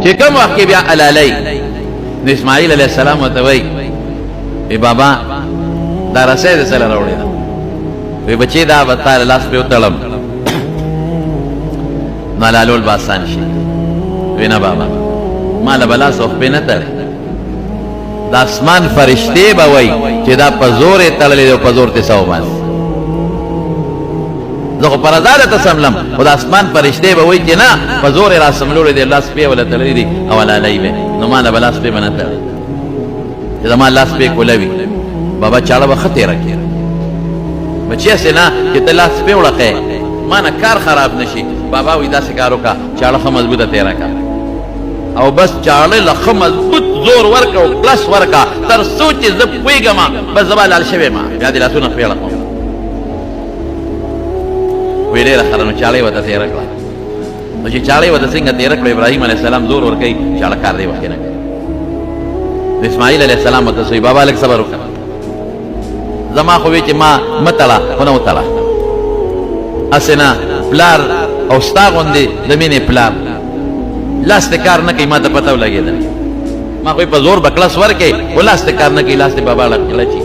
چې کوم وخت کې بیا علالۍ نو اسماعیل علیه السلام ورته وایي ای بابا دا رسۍ د څه له راوړې ده وی بچې دا به تا له لاس پرې وتړم نو حلالول به اسان شي وی نه بابا ما له به لاس او خپې نه تړې د اسمان فرشتې به وایي چې دا په زور یې تړلې دی او په زور تې څه وباسي زه خو پر ازاده ته سملم خو د اسمان فرشتې به وایي چې نه په زور یې را سملولی دی لاس پې وله تړلی دي او حلالۍ به نو ما له به لاس پې به نه تړې چې زما لاس پې کوله وي بابا چاړه به ښه تېره کړي بچی هسې نه چې ته لاس پې وړقې ما نه کار خراب نه شي بابا وایي داسې کار وکړه چاړه ښه مضبوطه تېره کړه او بس چاړه له ښه مضبوط زور ورکړه او کلس ورکړه تر څو چې زه پوهېږم بس زه به لال شوی یم بیا دې لاسونه پېړه کړم وی ډېره ښه ده نو چاړه یې ورته تېره کړه نو چې چاړه یې ورته څنګه تېره کړه ابراهیم علیه السلام زور ورکوي چاړه کار دی وخت نه کوي نو اسماعیل علیه السلام ورته وایي بابا لږ صبر وکړه زما خو وی چې ما مه تړه خو نه وتړه هسې نه پلار او ستا غوندې د مینې پلار لاس دې کار نه کوي ما ته پته ولګېده ما خو په زور به کلس ورکړې خو لاس دې کار نه کوي لاس دې بابا کلچي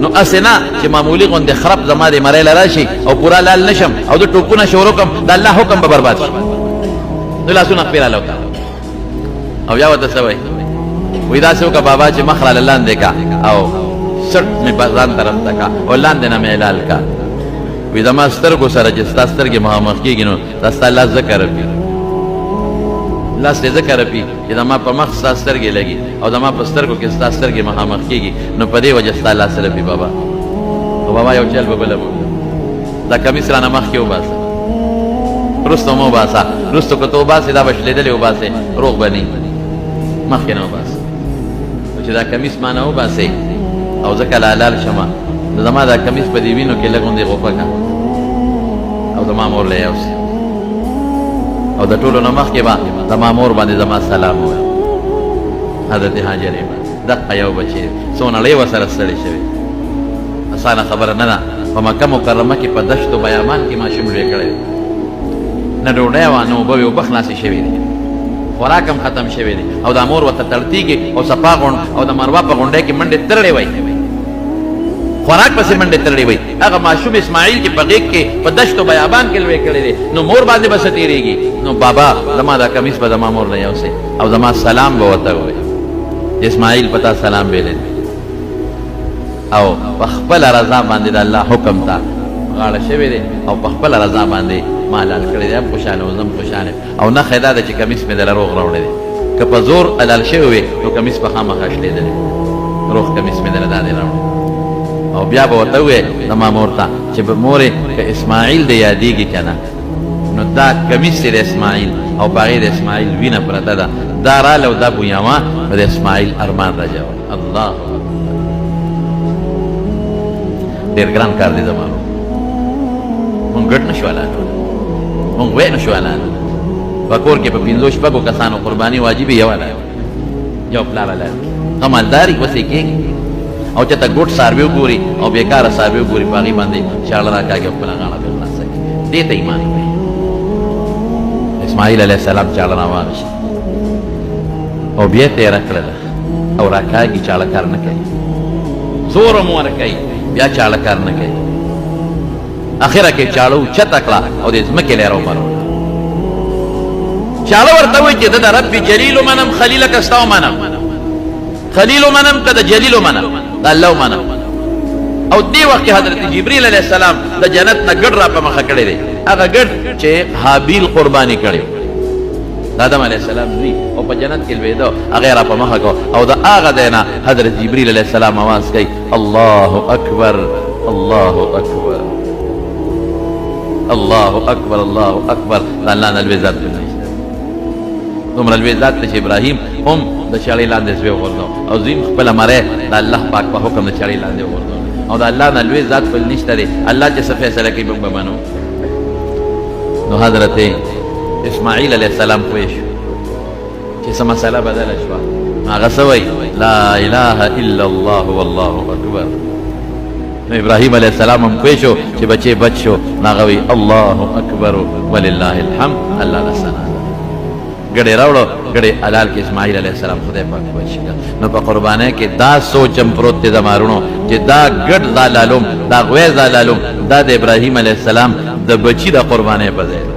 نو هسې نه چې معمولي غوندې خراب زما دې مری له راشي او پوره لال نه شم او د ټوپونه شروع کړم د الله حکم به برباد شي نو لاسونه خپې راله وتړه او بیا ورته څه وایي وایي داسې وکړه بابا چې مخ راله لاندې کا او سټ مې ځان طرف ته کا او لاندې نه مې حلال کا وی زما سترګو سره چې ستا سترګې مخامخ کېږي نو دا ستا لاس ځکه رپي لاس دې ځکه رپي چې زما په مخ ستا سترګې لګي او زما په سترګو کې ستا سترګې مخامخ کېږي نو په دې وجه ستا لاس رپي بابا او بابا یو چل به بله دا کمیس رانه مخکې وباسه وروسته مه وباسه وروسته که ته وباسې دا به شلېدلې وباسې روغ به نه مخکې نه وباسه چې دا کمیس ما نه وباسې او زه کله حلال شمه نو زما دا کمیس په دې وینو کې لږ غوندې غوپه کړه او زما مور له یوسي او د ټولو نه مخکې به زما مور باندې زما سلام ووایم حضرت هاجرې باندې دقه یو بچی څو نړۍ ورسره ستړې شوې اسانه خبره نه ده په مکه مکرمه کې په دشت و بیامان کې ماشوم لوی کړی نه ډوډۍ وه نه اوبه وې اوبه خلاصې شوې دي خوراک هم ختم شوی دی او دا مور ورته تړتیږي او صفا غونډ او د مروه په غونډۍ کې منډې تړلې وای خوراک پسې منډې تړلې وای هغه ماشوم اسماعیل چې په غېږ کې په دشت و بیابان کې لوی کړی دی نو مور باندې به څه تېرېږي نو بابا زما دا کمیس به زما مور له یوسې او زما سلام به ورته ووایي اسماعیل په تا سلام ویلی او په خپله رضا باندې د الله حکم ته غاړه شوی دی او په خپله رضا باندې ما حلال کړی دی هم خوشحاله او زم خوشحاله او نښه دا ده چې کمیس مې دله روغ راوړی دی که په زور حلال شوی وي نو کمیس به خامخا شلېدلی روغ کمیس مې دله دا دی راوړی او بیا به ورته ووایې زما مور ته چې به مورې که اسماعیل دې یادېږي که نه نو دا کمیس دی د اسماعیل او په هغې د اسماعیل وینه پرته ده دا راله او دا بویامه نو د اسماعیل ارمان رجوه الله ډېر ګران کار دی زما مونږ ګډ نه شو حلالو مونږ وی نه شو حلالو په کور کې په پنځو شپږو کسانو قرباني واجبي یو حلال یو پلار حلال ښه مالداري وسې کېږي او چې ته ګوټ څاروي وګوري او بېکاره څاروي وګوري په هغې باندې چاړه راکاږي او خپله غاړه پرې خلاصه کړي دې ته ایمان کوي اسماعیل علیه السلام چاړه راواغېشته او بیا یې تېره کړله او راکاږي چاړه کار نه کوي زور هم ورکوي بیا چاړه کار نه کوي اخره کې چاړه اوچته کړه او د ځمکې له یې راوبروله چاړه ورته وایي چې ده د رب جلیل منم خلیله که ستا ومنم خلیل ومنم که د جلیل ومنم د الله ومنم او دې وخت کې حضرت جبریل علیه السلام د جنت نه ګډ را په مخه کړی دی هغه ګډ چې حابیل قرباني کړی د آدم علیه السلام زوی او په جنت کې لوېده هغه یې را په مخه کړو او د هغه ځای نه حضرت جبریل علیه السلام اواز کوي الله اکبر الله اکبر الله اکبر الله اکبر د الله نه لوی ذات دی دومره لوی ذات دی چې ابراهیم هم د چړې لاندې زوی وغورځو او زوی هم خپله مرۍ د الله پاک په حکم د چړې لاندې وغورځو او د الله نه لوی ذات بل نشته دی الله چې څه فیصله کوي موږ به منو نو حضرت اسماعیل علیه السلام پوه شو چې څه مسله بدله شوه نو هغه څه وایي لا اله الا الله والله اکبر نو ابراهیم علیه السلام هم پوه شو چې بچې بچ شو نو هغه وایي الله اکبر ولله الحمد الله له ثنا ګډې راوړو ګډې حلال کې اسماعیل علیه السلام خدای پاک بچی نو په قربانۍ کې دا سوچم پروت دی د مارونو چې دا ګډ دا لالوم دا غویز دا لالوم دا د ابراهیم علیه السلام د بچی د قربانۍ په ځای